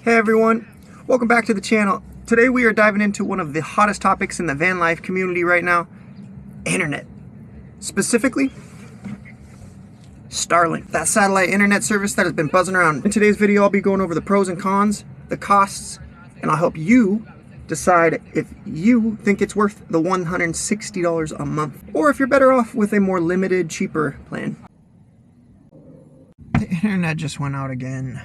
Hey everyone, welcome back to the channel. Today we are diving into one of the hottest topics in the van life community right now, internet. Specifically, Starlink, that satellite internet service that has been buzzing around. In today's video, I'll be going over the pros and cons, the costs, and I'll help you decide if you think it's worth the $160 a month, or if you're better off with a more limited, cheaper plan. The internet just went out again.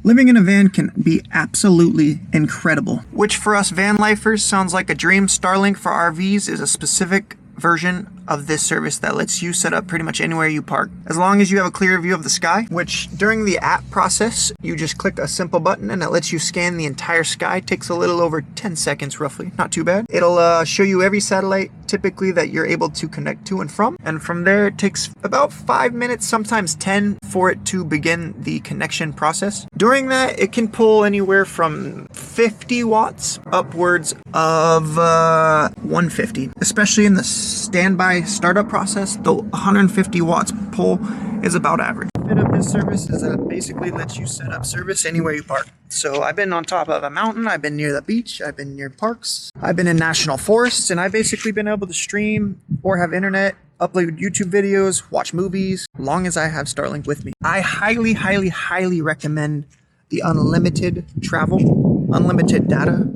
Living in a van can be absolutely incredible, which for us van lifers sounds like a dream. Starlink for RVs is a specific version of this service that lets you set up pretty much anywhere you park, as long as you have a clear view of the sky, which during the app process, you just click a simple button and it lets you scan the entire sky. It takes a little over 10 seconds roughly, not too bad. It'll show you every satellite typically that you're able to connect to and from there it takes about 5 minutes, sometimes 10, for it to begin the connection process. During that, it can pull anywhere from 50 watts upwards of 150, especially in the standby startup process. The 150 watts pull is about average. The benefit of this service is that it basically lets you set up service anywhere you park. So I've been on top of a mountain, I've been near the beach, I've been near parks, I've been in national forests, and I've basically been able to stream or have internet, upload YouTube videos, watch movies, as long as I have Starlink with me. I highly recommend the unlimited travel, unlimited data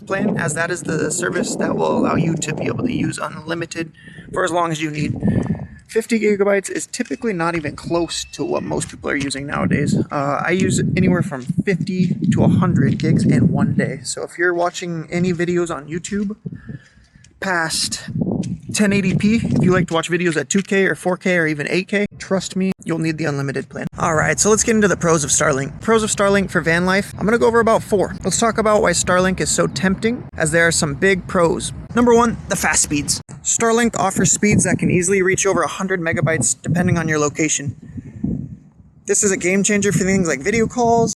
plan, as that is the service that will allow you to be able to use unlimited for as long as you need. 50 gigabytes is typically not even close to what most people are using nowadays. I use anywhere from 50 to 100 gigs in one day. So if you're watching any videos on YouTube past 1080p, if you like to watch videos at 2K or 4K or even 8K, trust me, you'll need the unlimited plan. Alright, so let's get into the pros of Starlink. Pros of Starlink for van life, I'm going to go over about 4. Let's talk about why Starlink is so tempting, as there are some big pros. Number 1, the fast speeds. Starlink offers speeds that can easily reach over 100 megabytes depending on your location. This is a game changer for things like video calls,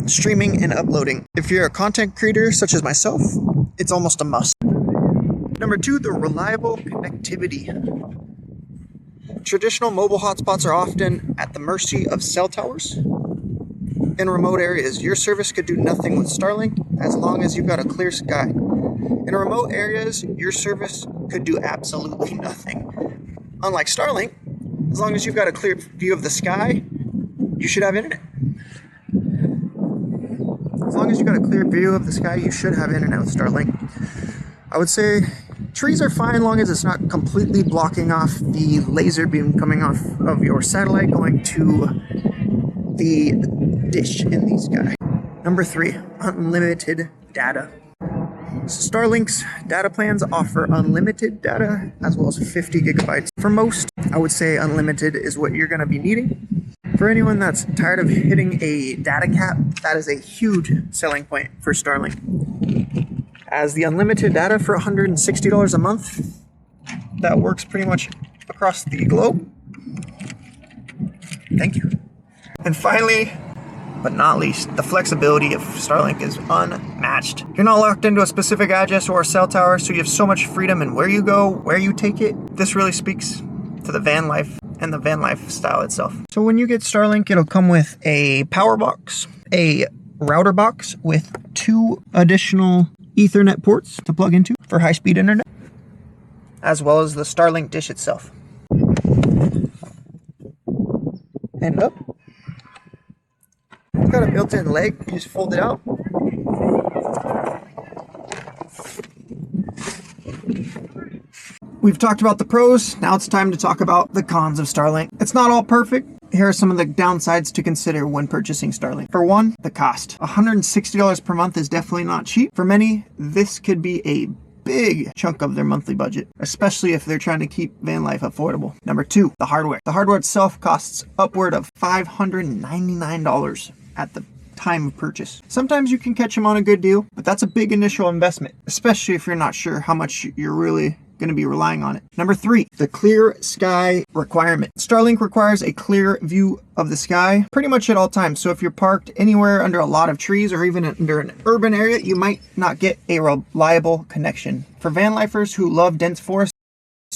streaming, and uploading. If you're a content creator such as myself, it's almost a must. Number 2, the reliable connectivity. Traditional mobile hotspots are often at the mercy of cell towers. In remote areas, your service could do nothing with Starlink as long as you've got a clear sky. In remote areas, your service could do absolutely nothing. Unlike Starlink, as long as you've got a clear view of the sky, you should have internet. As long as you've got a clear view of the sky, you should have internet with Starlink. I would say trees are fine, long as it's not completely blocking off the laser beam coming off of your satellite going to the dish in the sky. Number 3, unlimited data. Starlink's data plans offer unlimited data as well as 50 gigabytes. For most, I would say unlimited is what you're going to be needing. For anyone that's tired of hitting a data cap, that is a huge selling point for Starlink. As the unlimited data for $160 a month, that works pretty much across the globe. Thank you. And finally, but not least, the flexibility of Starlink is unmatched. You're not locked into a specific address or a cell tower, so you have so much freedom in where you go, where you take it. This really speaks to the van life and the van life style itself. So when you get Starlink, it'll come with a power box, a router box with 2 additional Ethernet ports to plug into for high-speed internet, as well as the Starlink dish itself. And up. It's got a built-in leg, you just fold it out. We've talked about the pros, now it's time to talk about the cons of Starlink. It's not all perfect. Here are some of the downsides to consider when purchasing Starlink. For one, the cost. $160 per month is definitely not cheap. For many, this could be a big chunk of their monthly budget, especially if they're trying to keep van life affordable. Number 2, the hardware. The hardware itself costs upward of $599 at the time of purchase. Sometimes you can catch them on a good deal, but that's a big initial investment, especially if you're not sure how much you're really going to be relying on it. Number 3, the clear sky requirement. Starlink requires a clear view of the sky pretty much at all times. So if you're parked anywhere under a lot of trees or even under an urban area, you might not get a reliable connection. For van lifers who love dense forests,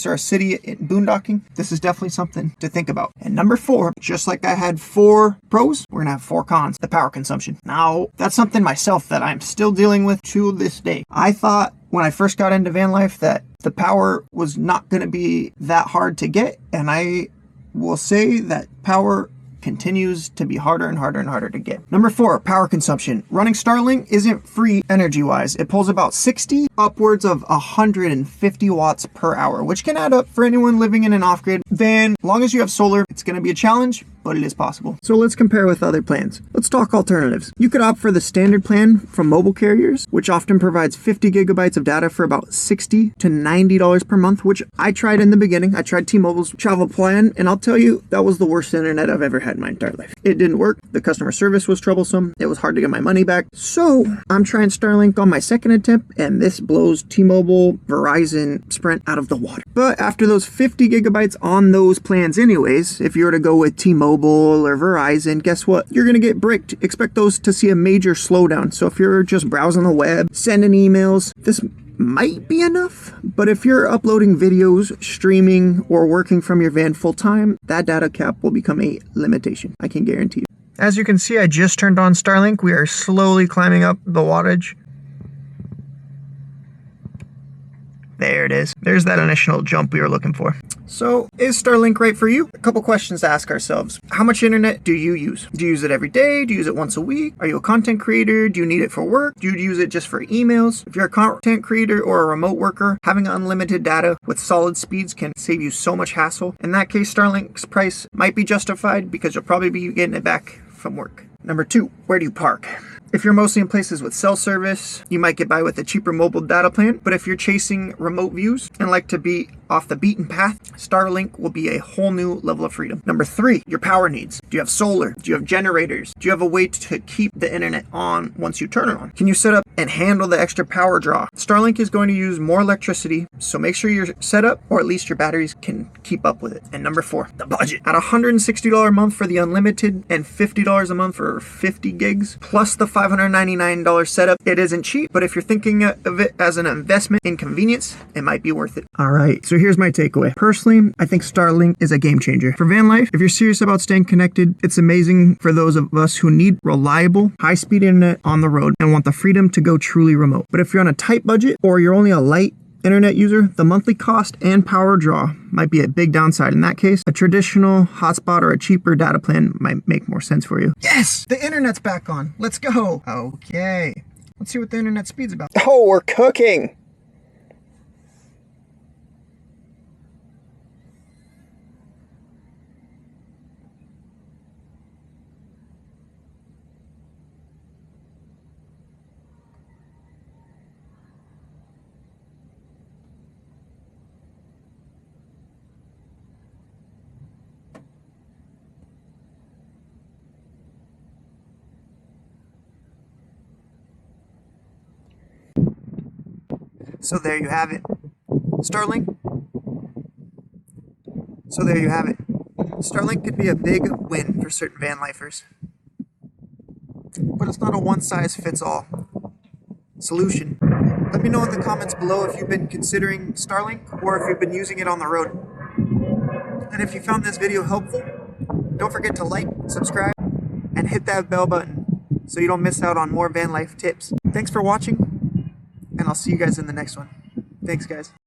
or a city in boondocking, this is definitely something to think about. And number 4, just like I had 4 pros, we're gonna have 4 cons. The power consumption. Now, that's something myself that I'm still dealing with to this day. I thought when I first got into van life that the power was not gonna be that hard to get, and I will say that power continues to be harder and harder and harder to get. Number 4, power consumption. Running Starlink isn't free energy-wise. It pulls about 60 upwards of 150 watts per hour, which can add up for anyone living in an off-grid van. As long as you have solar, it's going to be a challenge, but it is possible. So let's compare with other plans. Let's talk alternatives. You could opt for the standard plan from mobile carriers, which often provides 50 gigabytes of data for about $60 to $90 per month, which I tried in the beginning. I tried T-Mobile's travel plan, and I'll tell you, that was the worst internet I've ever had in my entire life. It didn't work. The customer service was troublesome. It was hard to get my money back. So I'm trying Starlink on my second attempt, and this blows T-Mobile, Verizon, Sprint out of the water. But after those 50 gigabytes on those plans anyways, if you were to go with T-Mobile or Verizon, guess what? You're going to get bricked. Expect those to see a major slowdown. So if you're just browsing the web, sending emails, this might be enough, but if you're uploading videos, streaming, or working from your van full time, that data cap will become a limitation. I can guarantee you. As you can see, I just turned on Starlink. We are slowly climbing up the wattage. There it is. There's that initial jump we were looking for. So, is Starlink right for you? A couple questions to ask ourselves. How much internet do you use? Do you use it every day? Do you use it once a week? Are you a content creator? Do you need it for work? Do you use it just for emails? If you're a content creator or a remote worker, having unlimited data with solid speeds can save you so much hassle. In that case, Starlink's price might be justified because you'll probably be getting it back from work. Number 2, where do you park? If you're mostly in places with cell service, you might get by with a cheaper mobile data plan. But if you're chasing remote views and like to be off the beaten path, Starlink will be a whole new level of freedom. Number 3, your power needs. Do you have solar? Do you have generators? Do you have a way to keep the internet on once you turn it on? Can you set up and handle the extra power draw? Starlink is going to use more electricity, so make sure you're set up, or at least your batteries can keep up with it. And number 4, the budget. At $160 a month for the unlimited and $50 a month for 50 gigs, plus the $599 setup, it isn't cheap, but if you're thinking of it as an investment in convenience, it might be worth it. All right, so here's my takeaway. Personally, I think Starlink is a game changer. For van life, if you're serious about staying connected, it's amazing for those of us who need reliable, high-speed internet on the road and want the freedom to go truly remote. But if you're on a tight budget or you're only a light internet user, the monthly cost and power draw might be a big downside. In that case, a traditional hotspot or a cheaper data plan might make more sense for you. Yes, the internet's back on. Let's go. Okay, let's see what the internet speed's about. Oh, we're cooking. So there you have it. Starlink. So there you have it. Starlink could be a big win for certain van lifers. But it's not a one-size-fits-all solution. Let me know in the comments below if you've been considering Starlink or if you've been using it on the road. And if you found this video helpful, don't forget to like, subscribe, and hit that bell button so you don't miss out on more van life tips. Thanks for watching, and I'll see you guys in the next one. Thanks, guys.